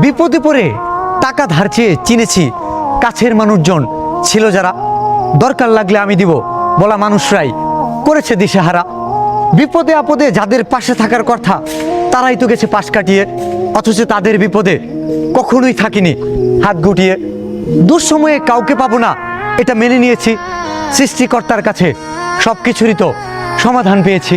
বিপদে পড়ে টাকা ধার চেয়ে চিনেছি কাছের মানুষজন ছিল যারা, দরকার লাগলে আমি দিব বলা মানুষরাই করেছে দিশেহারা। বিপদে আপদে যাদের পাশে থাকার কথা তারাই তো গেছে পাশ কাটিয়ে, অথচ তাদের বিপদে কখনোই থাকিনি হাত গুটিয়ে। দুঃসময়ে কাউকে পাবো না এটা মেনে নিয়েছি, সৃষ্টিকর্তার কাছে সব কিছুরই তো সমাধান পেয়েছি।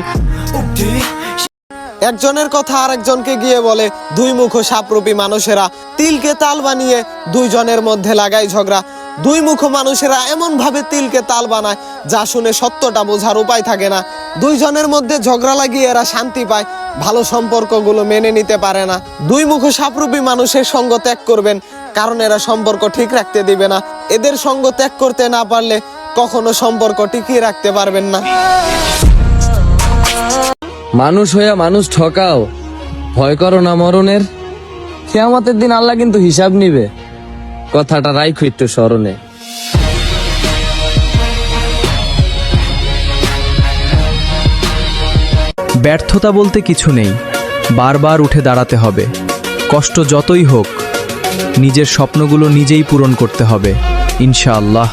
একজনের কথা আরেকজনকে গিয়ে বলে, দুই মুখ সাপরূপী মানুষেরা তিলকে তাল বানিয়ে দুইজনের মধ্যে লাগায় ঝগড়া। দুই মুখ মানুষেরা এমন ভাবে তিলকে তাল বানায় যা শুনে সত্যটা বোঝার উপায় থাকে না। দুইজনের মধ্যে ঝগড়া লাগিয়ে এরা শান্তি পায়, ভালো সম্পর্কগুলো মেনে নিতে পারে না। দুই মুখ সাপরূপী মানুষের সঙ্গ ত্যাগ করবেন, কারণ এরা সম্পর্ক ঠিক রাখতে দিবে না। এদের সঙ্গ ত্যাগ করতে না পারলে কখনো সম্পর্ক টিকিয়ে রাখতে পারবেন না। মানুষ হইয়া মানুষ ঠকাও, ভয় করো না মরণের। কিয়ামতের দিন আল্লাহ কিন্তু হিসাব নিবে, কথাটা রাইখো একটু স্মরণে। ব্যর্থতা বলতে কিছু নেই, বারবার উঠে দাঁড়াতে হবে। কষ্ট যতই হোক নিজের স্বপ্নগুলো নিজেই পূরণ করতে হবে ইনশাআল্লাহ।